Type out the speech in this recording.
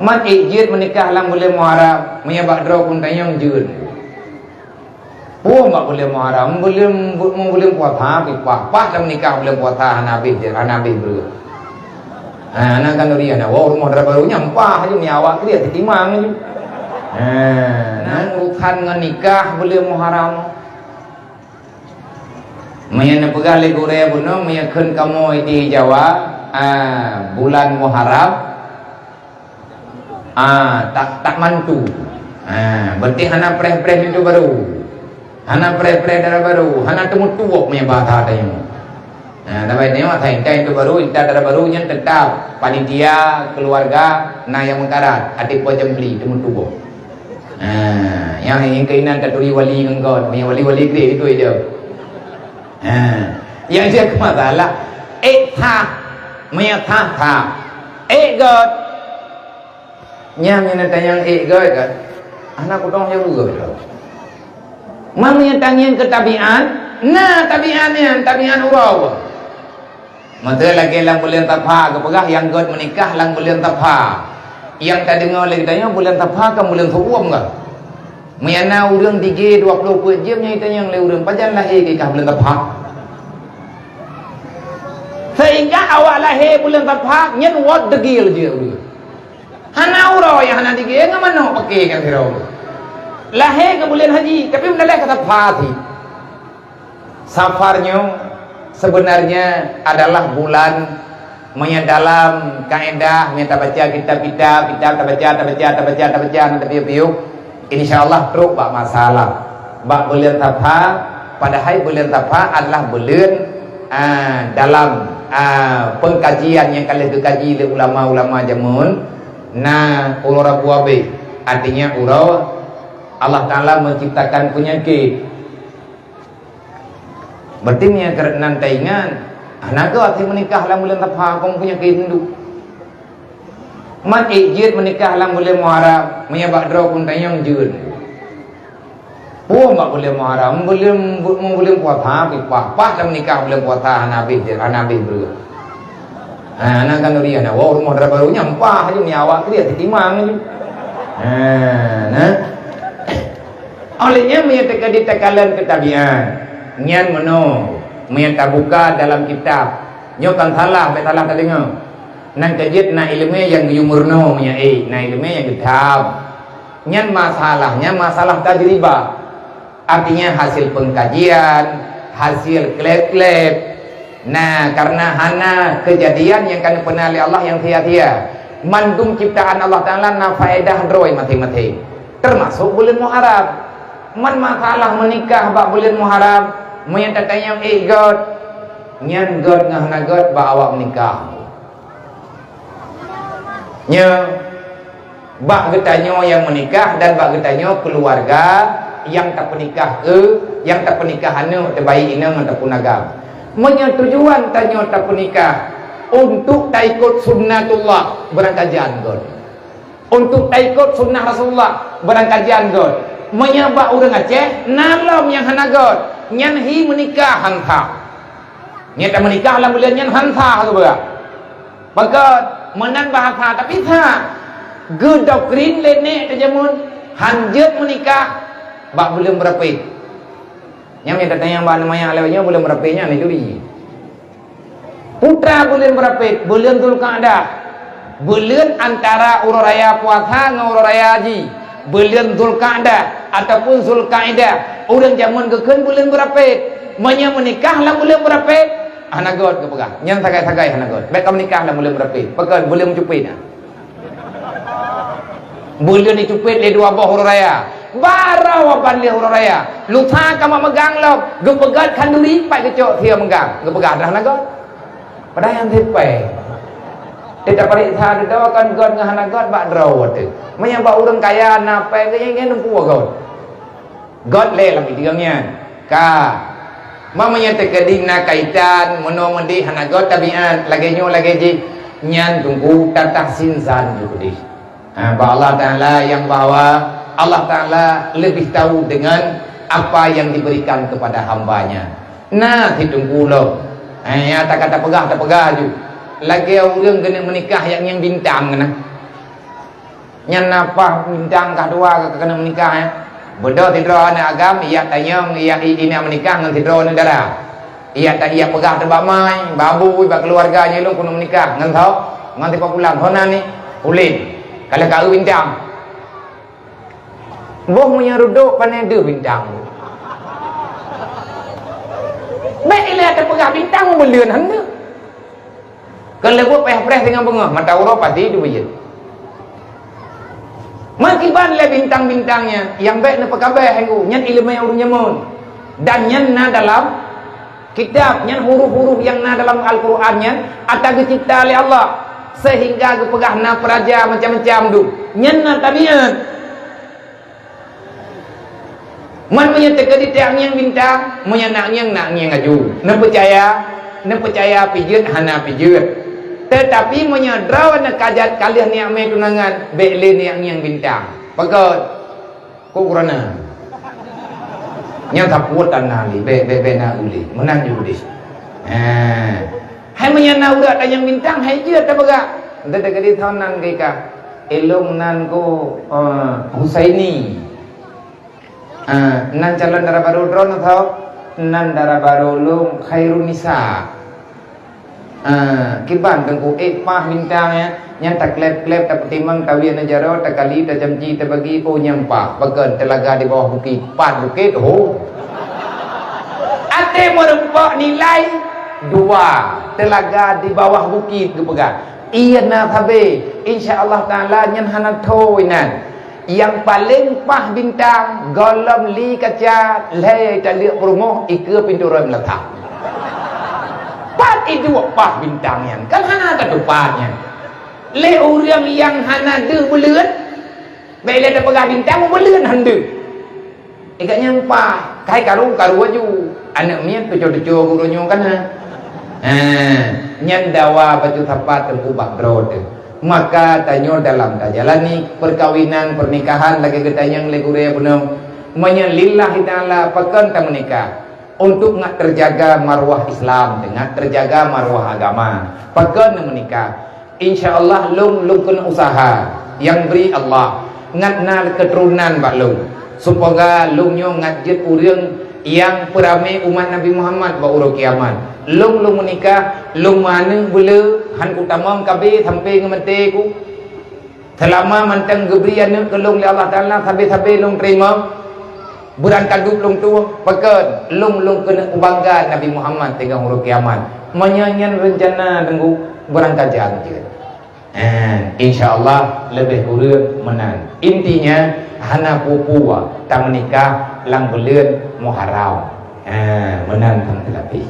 Man ijid menikah lang boleh muharram, maya bakdro pun tanyang jun. Mak boleh muharram, boleh puasa, pas dah menikah boleh puasa Hanabi bro. Anak kan dia nak rumah dah baru nyampah je ni awak dia timang je. Nan urusan dengan nikah boleh muharram. Maya nak pegang le gore buno, maya keun kamu di Jawa, bulan Muharram. Tak mantu. Berarti hana preh-preh itu baru. Hana preh-preh darah baru. Hana temu tuok punya bahasa tanya. Tapi ni mah thay itu baru, inta darah baru yang tetap panitia keluarga na yang mengkarat adik po jembli temu tuok. Yang keinginan taturi wali engkau, punya wali-wali gede itu aja. Yang dia masalah maya tha god nyam yang tanya god kan anak kudong yang juga betul mamanya tanya ketabian tabian urau mata lagi lang bulan tapha kepegah yang god menikah lang bulan tapha yang tak dengar lagi tanya bulan tapha kan bulan thuam ke mayana urang 3 20 jam yang tanya le urang pajan lahir ke bulan tapha sehingga awak lahir bulan tapha nyen wat degil je urang hana urau yang hana degil ngamano pakai kan sirau lahir ke bulan haji tapi mendalah kata tapha safarnya sebenarnya adalah bulan dalam kaedah minta baca kitab-kitab tak baca nanti piu insyaallah teruk bak masalah bak bulan tapha padahal bulan tapha adalah bulan dalam pengkajian yang kalian dikaji oleh ulama-ulama jamun urau buabe artinya urau Allah Ta'ala menciptakan penyakit berarti punya kerana taingan anak arti menikah lang bulan tapha kong penyakit hindu man ijid menikah lang bulan muharram maya bakdro pun tanyang jun mak boleh muharram boleh puasa pas dah menikah boleh puasa Hanabi bro. Anak kan dia nak rumah dah baru nyampah je ni awak dia timang je. Olehnya maya tekalan ketabian nyan meno maya buka dalam kitab nyokan salah betalah tak dengar nan kejit na ilmu yang yumurno maya na ilmu yang kitab nyan masalah tajribah artinya hasil pengkajian hasil klep-klep karena hana kejadian yang kan pernah oleh Allah yang sia-sia mandum ciptaan Allah Ta'ala na faedah droi mati-mati termasuk bulan Muharram man masalah menikah bak bulan Muharram maya tatayang god nyan god ngahna god bak awak menikah bak getanyo yang menikah dan bak getanyo keluarga yang tak pernikah yang tak pernikahan terbaik ini ataupun agam tujuan tanya tak pernikah untuk tak ikut sunnatullah berangkajian god untuk tak ikut sunnah Rasulullah berangkajian god menyabak orang Aceh nalam yang hana god nyanhi menikah hantha nyata menikah lah bulan nyan hantha tu berak maka menan bahasa tapi tak gedokrin lenek terjamun hanjut menikah bak belum berapa yang minta tanya bak namanya alawanya belum berapa ni juri putra belum berapa belum Zulqa'dah belum antara urut raya puasa dengan urut raya haji belum Zulqa'dah ataupun Zulqa'dah orang zaman kekun belum berapa menikah lah belum berapa anak god ke pegang yang sagai-sagai anak god baik menikah lah belum berapa pegang belum cupit belum dicupit le dua buah urut raya barang wapan dia huruf raya lupa kamu megang lo gepegat kanduri pai kecok dia megang gepegat dah naga pada yang tepai tidak periksa dia kan god ngahana god bak draw tu menyambak orang kaya napai ke yang nempu god le lagi tigangnya mamanya terkedina kaitan menomedi hana god tabian lagi nyo lagi ji nyan tunggu tatah sinsan juga di Allah Ta'ala yang bawa Allah Ta'ala lebih tahu dengan apa yang diberikan kepada hambanya ditunggu lo ya tak kata pegah je lagi orang kena menikah yang bintang kena Nyan apa bintang kedua kena menikah ya. Bodoh tidro anak agam iya tayang iya ini menikah ngan tidro ni darah. Iya tak iya pegah tebak mai, babu bak keluarganya lu kuno menikah ngan tau. Ngan tiba pulang hona ni ulin. Kalau kau bintang. Boh punya ruduk panai de bintang. Baik ilah ada pegah bintang belian handa. Kalau buat peh-peh dengan bunga, mata urut pasti itu bijak. Makiban le bintang-bintangnya yang baik na pekabeh hanggu nyan ilmu yang urung nyamun dan nyan na dalam kitab nyan huruf-huruf yang na dalam Al-Qur'an nyan atau dicipta oleh Allah sehingga kepegah na peraja macam-macam tu nyan na tabiat man menyatakan di tiang yang bintang menyanak yang nak yang aju na percaya pijut hana pijut. Tetapi menyadraw na kajat kalih ni ame tunangan bekle ni yang bintang. Pagot ko kurana. Yang taput tanali be na uli menang judi. Hai menyana urat yang bintang hai je ta baga. Ente kadi thonan kai ka. Elong nan ko Husaini. Nan calon darah baru drone thau nan darah baru lung khairun nisa. Kiban tengku pah bintang ya yang tak klep-klep tak timang tawian najaro tak kali tak jamji tak bagi po nyampah bagan telaga di bawah bukit pat bukit ate merempak nilai 2 telaga di bawah bukit ke pegang iya na thabe insyaallah taala nyan hanan thoinan yang paling pah bintang golom li kaca le tak liak perumoh ikut pintu ram letak pat itu pah bintangnya kan hana ada tupatnya le orang yang hana de belut baik ada pegah bintang belut handu ikat nyampa kai karu aju anak mian tujo-tujo gurunya kan nyan dawa baju tapat tengku bakdro maka tanyo dalam jalani perkawinan pernikahan lagi ketanyang legure punong menyalillahi taala pakan ta menikah untuk nggak terjaga marwah Islam, dengan terjaga marwah agama. Pakai menikah, insya Allah lung kena usaha yang beri Allah ngat keturunan bak lung supaya lungnya ngajit urang yang perame umat Nabi Muhammad bak urang kiamat. Lung menikah, lung mana bela han ku tamam kabe sampai ngemete ku. Selama mantang geberi anak ke lung Allah Taala sampai lung terima. Berangkat lung tu pakai lung kena bangga Nabi Muhammad tengah huruf kiamat menyanyian rencana tenggu berangkat jalan je insyaallah lebih kurang menang intinya hana pupua tak menikah lang bulan Muharram menang tetapi